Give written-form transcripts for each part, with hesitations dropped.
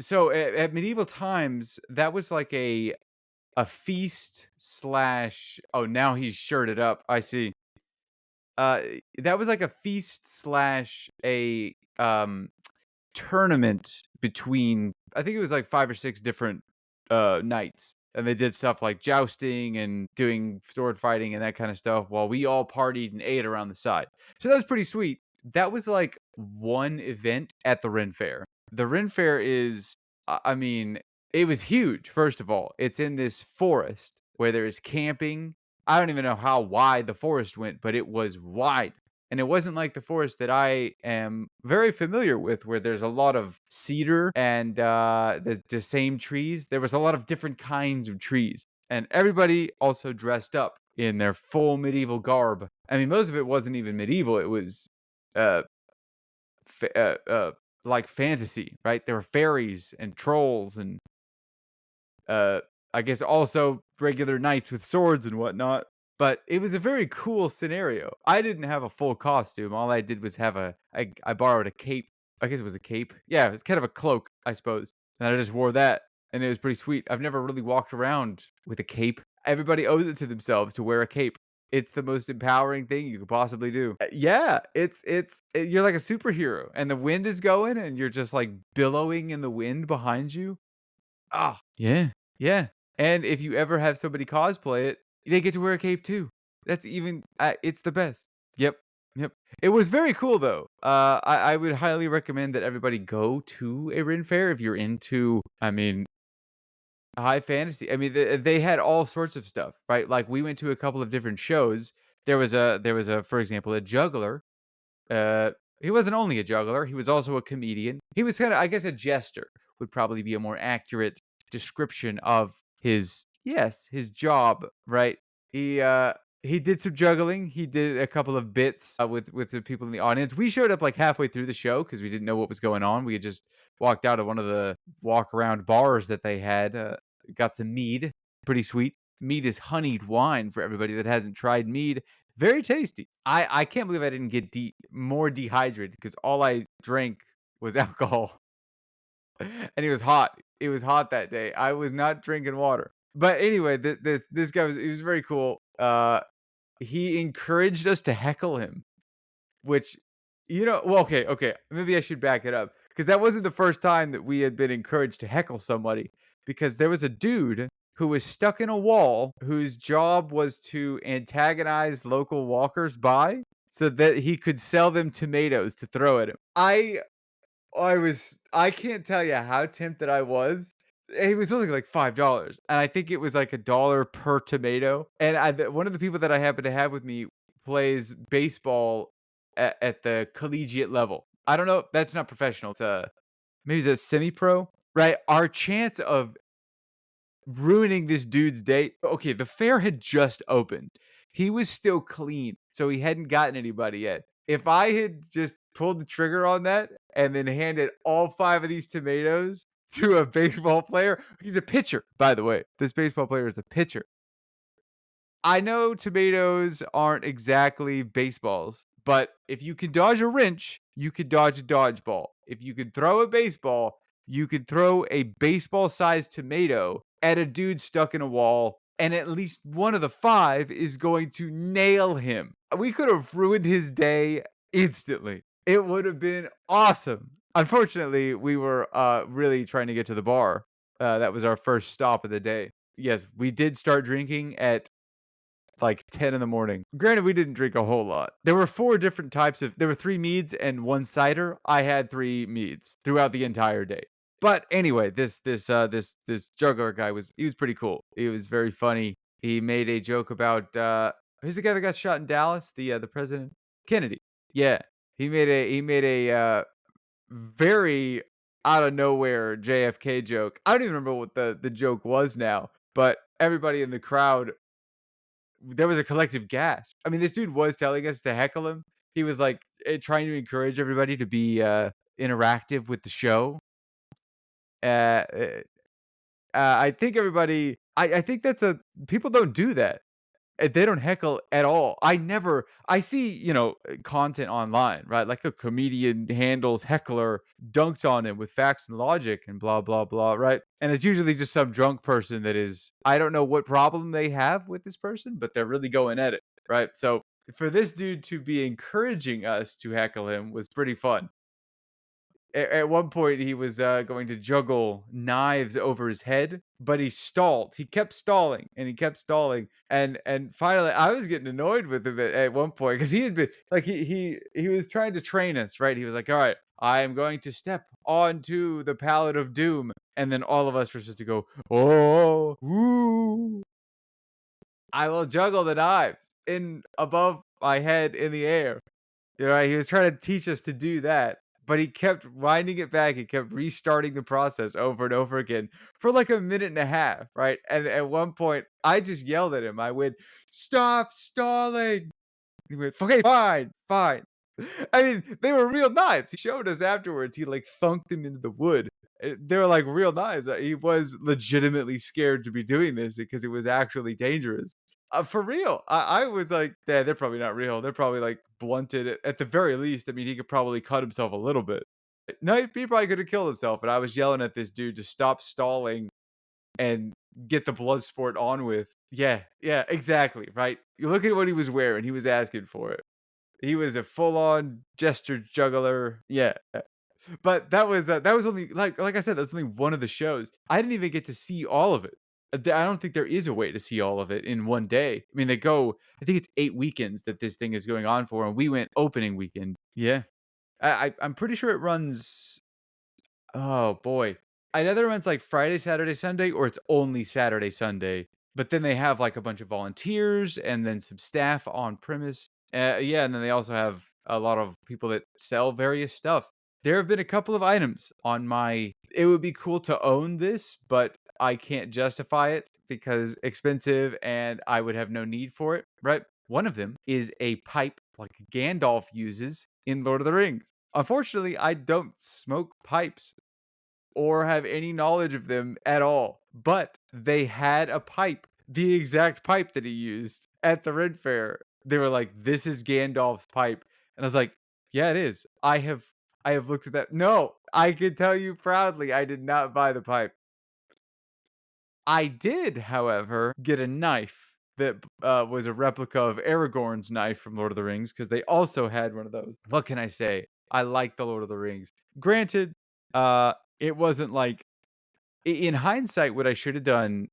So at medieval times, that was like a feast slash. Oh, now he's shirted up. I see. Uh, that was like a feast slash a tournament between. I think it was like 5 or 6 different knights, and they did stuff like jousting and doing sword fighting and that kind of stuff, while we all partied and ate around the side. So that was pretty sweet. That was like one event at the Ren Fair. The Ren Fair is, I mean, it was huge. First of all, it's in this forest where there is camping. I don't even know how wide the forest went, but it was wide. And it wasn't like the forest that I am very familiar with, where there's a lot of cedar and the same trees. There was a lot of different kinds of trees. And everybody also dressed up in their full medieval garb. I mean, most of it wasn't even medieval. It was uh, like fantasy, right? There were fairies and trolls and uh, I guess also regular knights with swords and whatnot. But it was a very cool scenario. I didn't have a full costume. All I did was have I borrowed a cape. I guess it was a cape. Yeah, it was kind of a cloak, I suppose. And I just wore that, and it was pretty sweet. I've never really walked around with a cape. Everybody owes it to themselves to wear a cape. It's the most empowering thing you could possibly do. Yeah, you're like a superhero, and the wind is going, and you're just like billowing in the wind behind you. Ah, yeah, yeah. And if you ever have somebody cosplay it, they get to wear a cape too. That's even it's the best. Yep. Yep. It was very cool though. I would highly recommend that everybody go to a Ren Fair if you're into, I mean, high fantasy. I mean, they had all sorts of stuff, right? Like we went to a couple of different shows. There was a for example, a juggler. Uh he wasn't only a juggler, he was also a comedian. He was kind of, I guess, a jester would probably be a more accurate description of his job, right? He did some juggling. He did a couple of bits with the people in the audience. We showed up like halfway through the show because we didn't know what was going on. We had just walked out of one of the walk around bars that they had. Got some mead, pretty sweet. Mead is honeyed wine for everybody that hasn't tried mead. Very tasty. I can't believe I didn't get more dehydrated because all I drank was alcohol, and it was hot. It was hot that day. I was not drinking water. But anyway, this guy was, he was very cool. He encouraged us to heckle him, which, well, okay, maybe I should back it up because that wasn't the first time that we had been encouraged to heckle somebody. Because there was a dude who was stuck in a wall whose job was to antagonize local walkers by so that he could sell them tomatoes to throw at him. I can't tell you how tempted I was. It was only like $5, and I think it was like $1 per tomato. And one of the people that I happen to have with me plays baseball at the collegiate level. I don't know. That's not professional. It's a maybe it's a semi-pro, right? Our chance of ruining this dude's day. Okay, the fair had just opened. He was still clean, so he hadn't gotten anybody yet. If I had just pulled the trigger on that and then handed all 5 of these tomatoes to a baseball player, he's a pitcher, by the way. This baseball player is a pitcher. I know tomatoes aren't exactly baseballs, but if you can dodge a wrench, you can dodge a dodgeball. If you can throw a baseball, you could throw a baseball-sized tomato at a dude stuck in a wall, and at least one of the 5 is going to nail him. We could have ruined his day instantly. It would have been awesome. Unfortunately, we were really trying to get to the bar. That was our first stop of the day. Yes, we did start drinking at like 10 in the morning. Granted, we didn't drink a whole lot. There were 3 meads and 1 cider. I had 3 meads throughout the entire day. But anyway, this juggler guy he was pretty cool. He was very funny. He made a joke about who's the guy that got shot in Dallas? The president? Kennedy. Yeah. He made a very out of nowhere JFK joke. I don't even remember what the joke was now, but everybody in the crowd, there was a collective gasp. I mean, this dude was telling us to heckle him. He was like trying to encourage everybody to be interactive with the show. Uh, uh, I think everybody. I think that's a people don't do that. They don't heckle at all. I see, content online, right? Like a comedian handles heckler, dunks on him with facts and logic and blah, blah, blah, right? And it's usually just some drunk person that is, I don't know what problem they have with this person, but they're really going at it, right? So for this dude to be encouraging us to heckle him was pretty fun. At one point, he was going to juggle knives over his head, but he stalled. He kept stalling and he kept stalling, and finally, I was getting annoyed with him at one point because he had been like he was trying to train us, right? He was like, "All right, I am going to step onto the pallet of doom," and then all of us were supposed to go, "Oh, woo!" I will juggle the knives in above my head in the air. He was trying to teach us to do that, but he kept winding it back. He kept restarting the process over and over again for like a minute and a half, right? And at one point, I just yelled at him. I went, "Stop stalling!" He went, "Okay, fine, fine." I mean, they were real knives. He showed us afterwards. He like thunked them into the wood. They were like real knives. He was legitimately scared to be doing this because it was actually dangerous. For real. I was like, yeah, they're probably not real. They're probably like blunted at the very least. I mean, he could probably cut himself a little bit. No, he probably could have killed himself. And I was yelling at this dude to stop stalling and get the blood sport on with. Yeah, yeah, exactly. Right. You look at what he was wearing. He was asking for it. He was a full on gesture juggler. Yeah. But that was only like I said, that was only one of the shows. I didn't even get to see all of it. I don't think there is a way to see all of it in one day. I mean, they go. I think it's 8 weekends that this thing is going on for, and we went opening weekend. Yeah, I'm pretty sure it runs. Oh boy, either runs like Friday, Saturday, Sunday, or it's only Saturday, Sunday. But then they have like a bunch of volunteers and then some staff on premise. Yeah, and then they also have a lot of people that sell various stuff. There have been a couple of items on my. It would be cool to own this, but I can't justify it because expensive and I would have no need for it, right? One of them is a pipe like Gandalf uses in Lord of the Rings. Unfortunately, I don't smoke pipes or have any knowledge of them at all. But they had a pipe, the exact pipe that he used at the Red Fair. They were like, "This is Gandalf's pipe," and I was like, "Yeah, it is. I have looked at that. No, I can tell you proudly, I did not buy the pipe. I did, however, get a knife that was a replica of Aragorn's knife from Lord of the Rings because they also had one of those. What can I say? I like the Lord of the Rings. Granted, it wasn't like in hindsight, what I should have done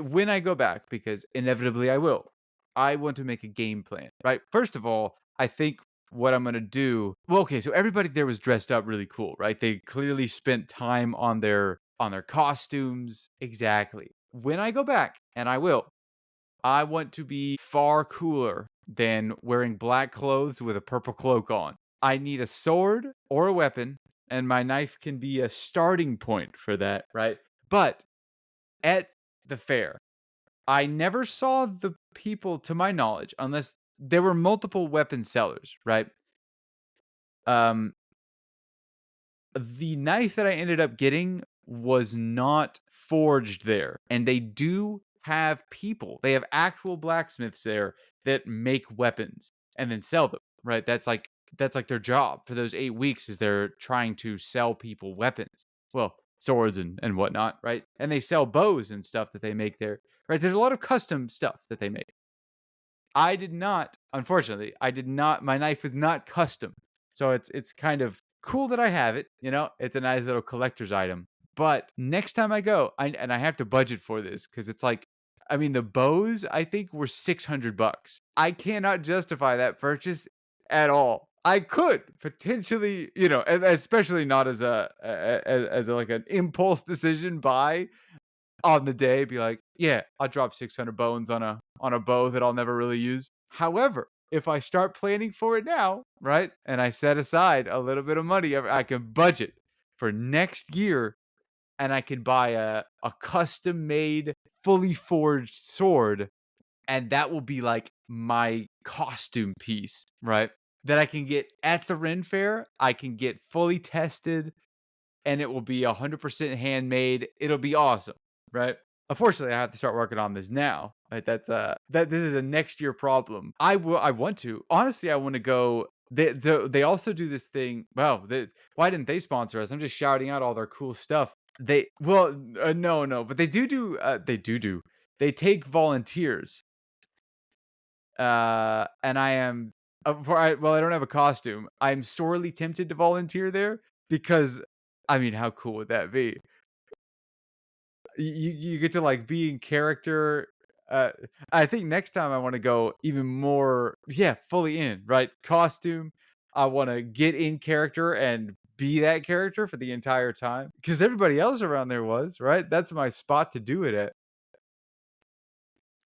when I go back, because inevitably I will, I want to make a game plan, right? First of all, I think what I'm going to do. Well, okay, so everybody there was dressed up really cool, right? They clearly spent time on their costumes. Exactly. When I go back, and I will, I want to be far cooler than wearing black clothes with a purple cloak on. I need a sword or a weapon, and my knife can be a starting point for that, right? But at the fair, I never saw the people, to my knowledge, unless there were multiple weapon sellers, right? Um, the knife that I ended up getting was not forged there, and they do have people. They have actual blacksmiths there that make weapons and then sell them, right? That's like their job for those 8 weeks is they're trying to sell people weapons. Well, swords and whatnot, right? And they sell bows and stuff that they make there, right? There's a lot of custom stuff that they make. I did not, unfortunately, I did not. My knife was not custom, so it's kind of cool that I have it. It's a nice little collector's item. But next time I go, I have to budget for this because it's like, I mean, the bows I think were $600. I cannot justify that purchase at all. I could potentially, and especially not as like an impulse decision buy on the day, be like, "Yeah, I'll drop 600 bones on a bow that I'll never really use." However, if I start planning for it now, right, and I set aside a little bit of money, I can budget for next year, and I can buy a custom made, fully forged sword, and that will be like my costume piece, right? That I can get at the Ren Fair. I can get fully tested, and it will be 100% handmade. It'll be awesome, right? Unfortunately, I have to start working on this now. Right? That this is a next year problem. I want to. Honestly, I want to go. They also do this thing. Wow, why didn't they sponsor us? I'm just shouting out all their cool stuff. No, but they take volunteers. And I am well, I don't have a costume. I'm sorely tempted to volunteer there because I mean, how cool would that be? You get to like be in character. Uh, I think next time I want to go even more, yeah, fully in, right? Costume. I want to get in character and be that character for the entire time because everybody else around there was, right? That's my spot to do it at.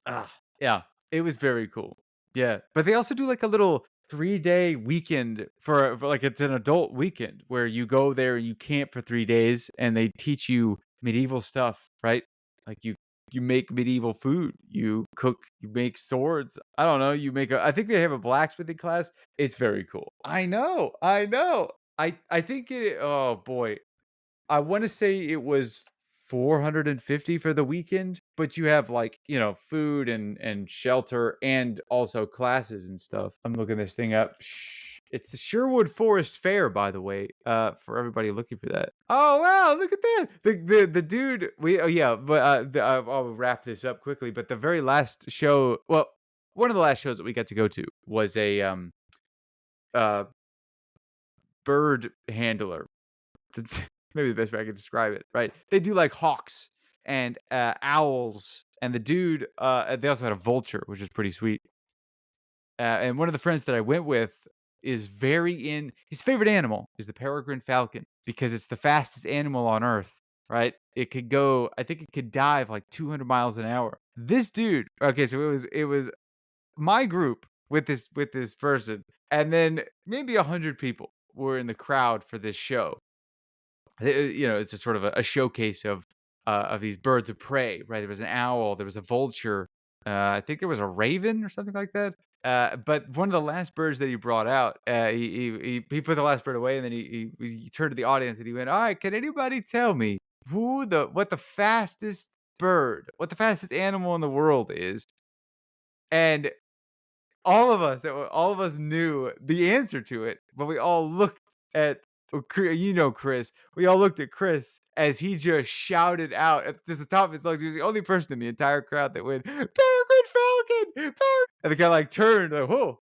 Ah, yeah, it was very cool. Yeah, but they also do like a little 3-day weekend for like it's an adult weekend where you go there and you camp for 3 days and they teach you medieval stuff, right? Like you make medieval food, you cook, you make swords. I don't know, you make a I think they have a blacksmithing class. It's very cool. I know. I know. I think it oh boy. I wanna say it was 450 for the weekend, but you have, like, food and shelter and also classes and stuff. I'm looking this thing up. It's the Sherwood Forest Fair, by the way, for everybody looking for that. Oh, wow, look at that. The dude we oh, yeah, but, I'll wrap this up quickly, but the very last show well, one of the last shows that we got to go to was a, uh, bird handler. Maybe the best way I could describe it, right? They do like hawks and owls, and the dude. They also had a vulture, which is pretty sweet. And one of the friends that I went with is very in. His favorite animal is the peregrine falcon because it's the fastest animal on Earth. Right? It could go. I think it could dive like 200 miles an hour. This dude. Okay, so it was my group with this person, and then maybe 100 people were in the crowd for this show. It's just sort of a showcase of these birds of prey, right? There was an owl, there was a vulture, I think there was a raven or something like that. But one of the last birds that he brought out, he put the last bird away, and then he turned to the audience and he went, "All right, can anybody tell me what the fastest what the fastest animal in the world is?" And all of us knew the answer to it, but we all looked at Chris. We all looked at Chris as he just shouted out at the top of his lungs. He was the only person in the entire crowd that went, "Peregrine Falcon! Peregrine!" And the guy like turned, like, whoa,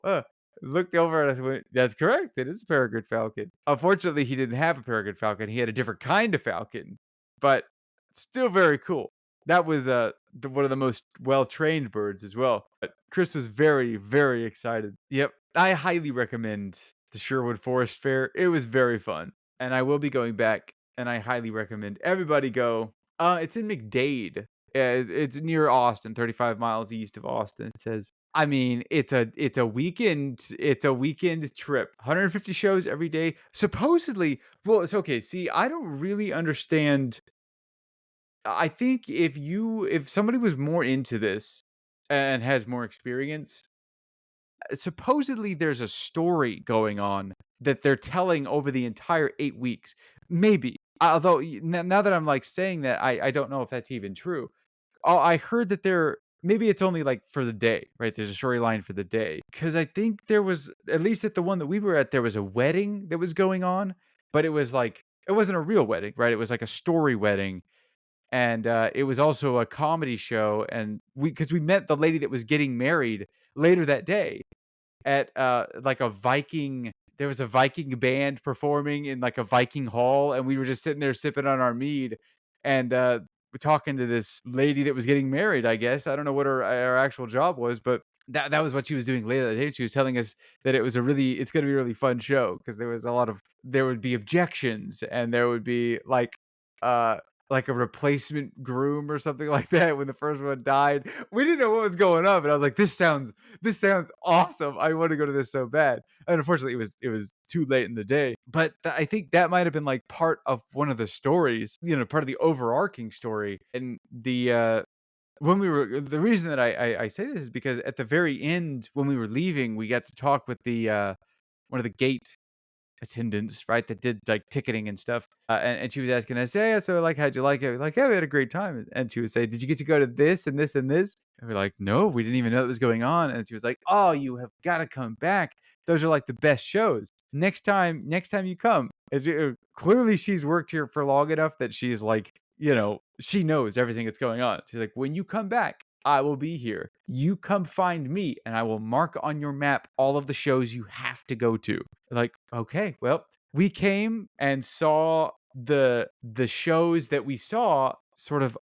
looked over at us and went, "That's correct. It is a peregrine falcon." Unfortunately, he didn't have a peregrine falcon. He had a different kind of falcon, but still very cool. That was one of the most well trained birds as well. But Chris was very, very excited. Yep, I highly recommend the Sherwood Forest Fair. It was very fun, and I will be going back. And I highly recommend everybody go. It's in McDade. It's near Austin, 35 miles east of Austin. It says. I mean, it's a weekend trip. 150 shows every day. Supposedly, well, it's okay. See, I don't really understand. I think if somebody was more into this and has more experience, supposedly there's a story going on that they're telling over the entire 8 weeks. Maybe. Although now that I'm like saying that, I don't know if that's even true. Oh, I heard that maybe it's only like for the day, right? There's a storyline for the day. Because I think there was, at least at the one that we were at, there was a wedding that was going on, but it was like, it wasn't a real wedding, right? It was like a story wedding, and it was also a comedy show, and we met the lady that was getting married later that day at like a Viking. There was a Viking band performing in like a Viking hall, and we were just sitting there sipping on our mead and talking to this lady that was getting married. I guess I don't know what her actual job was, but that was what she was doing later that day. She was telling us that it's going to be a really fun show because there would be objections, and there would be uh like a replacement groom or something like that when the first one died. We didn't know what was going on, but I was like, this sounds awesome. I want to go to this so bad. And unfortunately it was too late in the day. But I think that might have been like part of one of the stories, part of the overarching story. And when we were the reason that I say this is because at the very end, when we were leaving, we got to talk with the one of the gate attendants, right, that did like ticketing and stuff. And she was asking us, yeah, so like, how'd you like it? We're like, yeah, we had a great time. And she would say, did you get to go to this and this and this? And we're like, no, we didn't even know that was going on. And she was like, oh, you have got to come back. Those are like the best shows. Next time you come, clearly she's worked here for long enough that she's like, she knows everything that's going on. She's like, when you come back, I will be here. You come find me, and I will mark on your map all of the shows you have to go to. Like, okay, well, we came and saw the shows that we saw, sort of,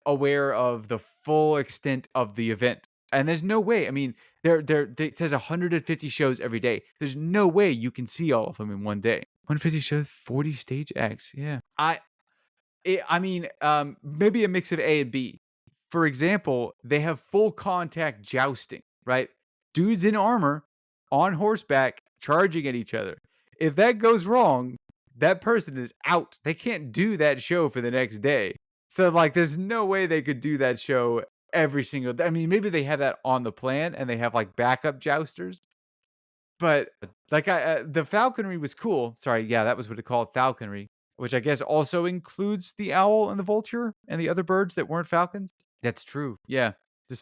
aware of the full extent of the event. And there's no way. I mean, it says 150 shows every day. There's no way you can see all of them in one day. 150 shows, 40 stage acts. Yeah. Maybe a mix of A and B. For example, they have full contact jousting, right? Dudes in armor on horseback charging at each other. If that goes wrong, that person is out. They can't do that show for the next day. So, like, there's no way they could do that show every single day. I mean, maybe they have that on the plan and they have like backup jousters. But like, the falconry was cool. Sorry, yeah, that was what it called, falconry, which I guess also includes the owl and the vulture and the other birds that weren't falcons. That's true. Yeah,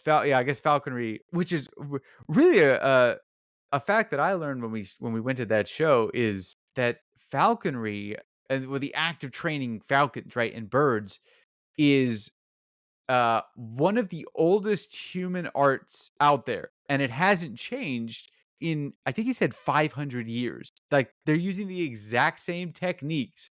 yeah, I guess falconry, which is really a fact that I learned when we went to that show, is that falconry, and with the act of training falcons, right, and birds, is one of the oldest human arts out there, and it hasn't changed in, I think he said, 500 years. Like, they're using the exact same techniques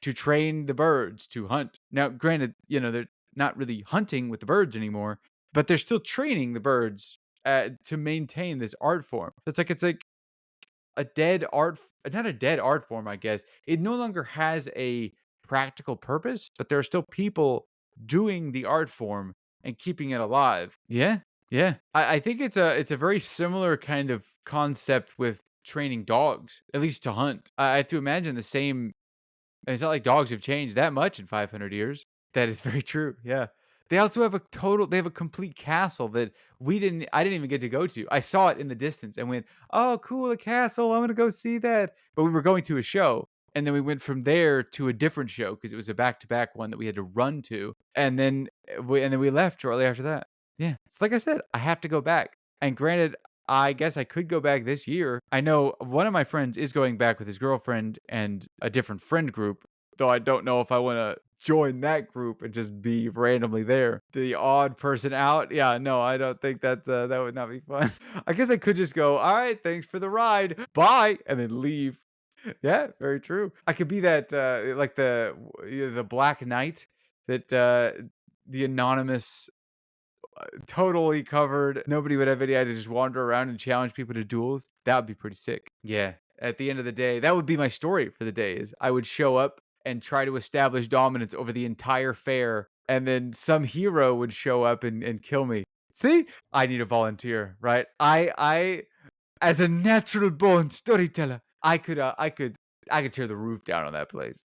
to train the birds to hunt. Now, granted, they're not really hunting with the birds anymore, but they're still training the birds to maintain this art form. It's like a dead art, not a dead art form, I guess. It no longer has a practical purpose, but there are still people doing the art form and keeping it alive. Yeah, yeah. I think it's a very similar kind of concept with training dogs, at least to hunt. I have to imagine the same. It's not like dogs have changed that much in 500 years. That is very true. Yeah. They have a complete castle that I didn't even get to go to. I saw it in the distance and went, "Oh, cool, a castle. I'm going to go see that." But we were going to a show, and then we went from there to a different show because it was a back-to-back one that we had to run to. And then we left shortly after that. Yeah. So like I said, I have to go back. And granted, I guess I could go back this year. I know one of my friends is going back with his girlfriend and a different friend group, though I don't know if I want to join that group and just be randomly there. The odd person out. Yeah, no, I don't think that would not be fun. I guess I could just go, all right, thanks for the ride. Bye. And then leave. Yeah, very true. I could be that, like the Black Knight, that the anonymous, totally covered. Nobody would have any idea to just wander around and challenge people to duels. That would be pretty sick. Yeah. At the end of the day, that would be my story for the day. Is I would show up and try to establish dominance over the entire fair, and then some hero would show up and kill me. See? I need a volunteer, right? I as a natural born storyteller, I could tear the roof down on that place.